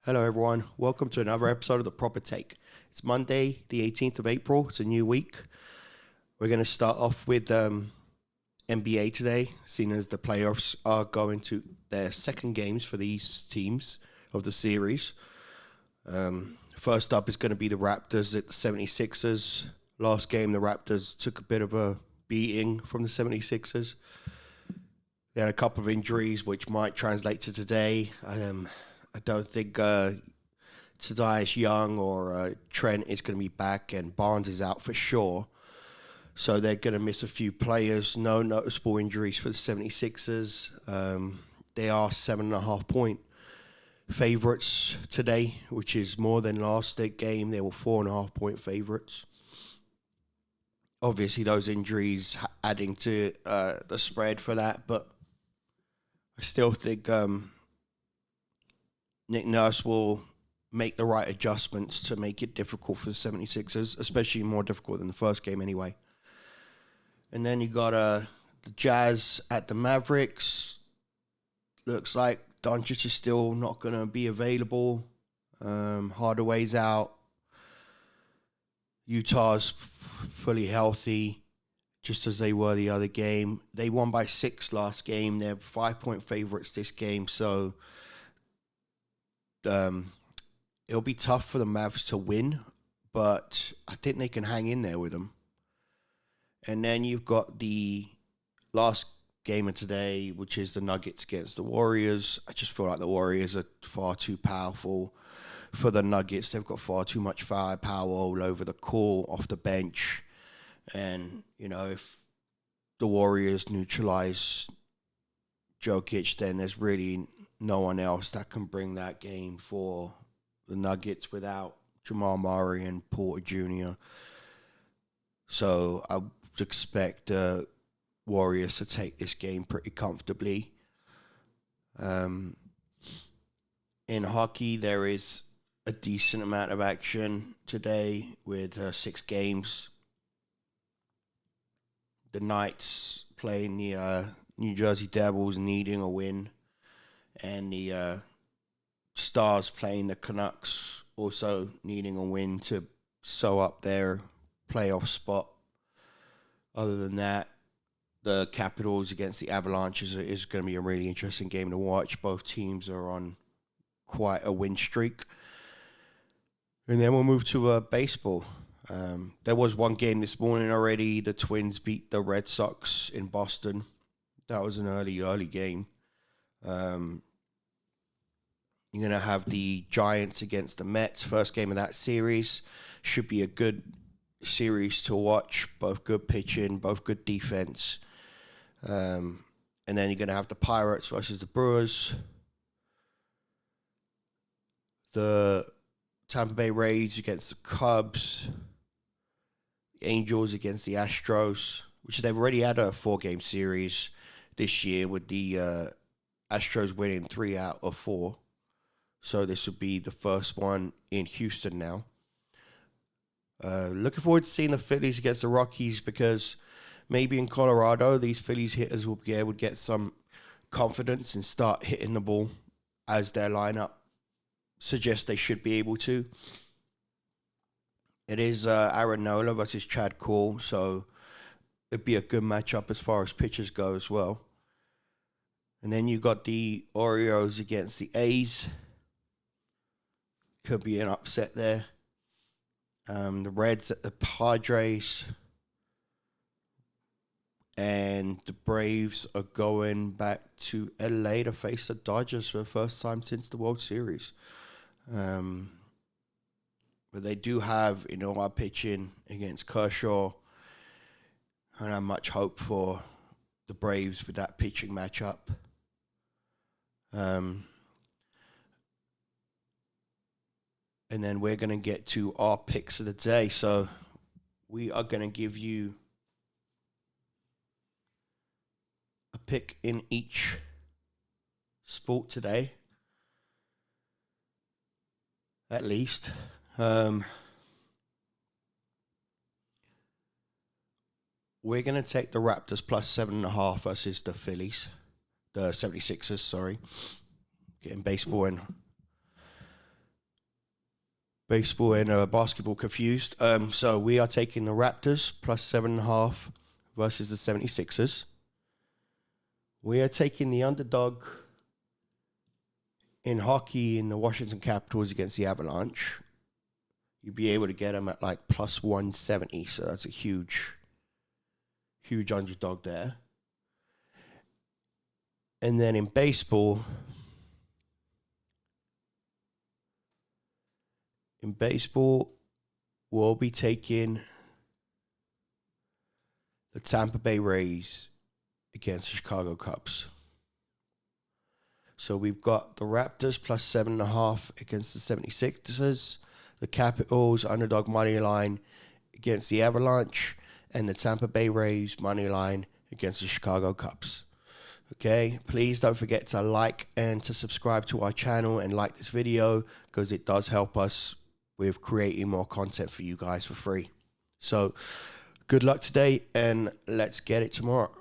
Hello, everyone. Welcome to another episode of The Proper Take. It's Monday, the 18th of April. It's a new week. We're going to start off with NBA today, seeing as the playoffs are going to their second games for these teams of the series. First up is going to be the Raptors at the 76ers. Last game, the Raptors took a bit of a beating from the 76ers. They had a couple of injuries, which might translate to today. I don't think Tobias Young or Trent is going to be back, and Barnes is out for sure. So they're going to miss a few players. No noticeable injuries for the 76ers. They are 7.5-point favorites today, which is more than last game. They were 4.5-point favorites. Obviously, those injuries adding to the spread for that, but I still think Nick Nurse will make the right adjustments to make it difficult for the 76ers, especially more difficult than the first game anyway. And then you got the Jazz at the Mavericks. Looks like Doncic is still not going to be available. Hardaway's out. Utah's fully healthy, just as they were the other game. They won by 6 last game. They're 5-point favorites this game, so it'll be tough for the Mavs to win, but I think they can hang in there with them. And then you've got the last game of today, which is the Nuggets against the Warriors. I just feel like the Warriors are far too powerful for the Nuggets. They've got far too much firepower all over the court, off the bench. And, you know, if the Warriors neutralize Jokic, then there's really no one else that can bring that game for the Nuggets without Jamal Murray and Porter Jr. So I would expect the Warriors to take this game pretty comfortably. In hockey, there is a decent amount of action today with 6 games. The Knights playing the New Jersey Devils, needing a win. And the Stars playing the Canucks, also needing a win to sew up their playoff spot. Other than that, the Capitals against the Avalanche is going to be a really interesting game to watch. Both teams are on quite a win streak. And then we'll move to baseball. There was one game this morning already. The Twins beat the Red Sox in Boston. That was an early game. You're going to have the Giants against the Mets. First game of that series. Should be a good series to watch. Both good pitching, both good defense. And then you're going to have the Pirates versus the Brewers. The Tampa Bay Rays against the Cubs. The Angels against the Astros, which they've already had a 4-game series this year with the Astros winning 3 out of 4. So this would be the first one in Houston now. Looking forward to seeing the Phillies against the Rockies, because maybe in Colorado, these Phillies hitters will be able to get some confidence and start hitting the ball as their lineup suggests they should be able to. It is Aaron Nola versus Chad Cole, so it'd be a good matchup as far as pitchers go as well. And then you got the Orioles against the A's. Could be an upset there. The Reds at the Padres. And the Braves are going back to LA to face the Dodgers for the first time since the World Series. But they do have, our pitching against Kershaw. I don't have much hope for the Braves with that pitching matchup. And then we're going to get to our picks of the day. So we are going to give you a pick in each sport today, at least. We're going to take the Raptors plus 7.5 versus the Phillies. The 76ers, sorry. Getting baseball in. baseball and basketball confused. So we are taking the Raptors plus 7.5 versus the 76ers. We are taking the underdog in hockey in the Washington Capitals against the Avalanche. You'd be able to get them at like plus 170. So that's a huge underdog there. And then in baseball, we'll be taking the Tampa Bay Rays against the Chicago Cubs. So we've got the Raptors plus 7.5 against the 76ers, the Capitals underdog money line against the Avalanche, and the Tampa Bay Rays money line against the Chicago Cubs. Okay, please don't forget to like and to subscribe to our channel and like this video because it does help us with creating more content for you guys for free. So good luck today and let's get it tomorrow.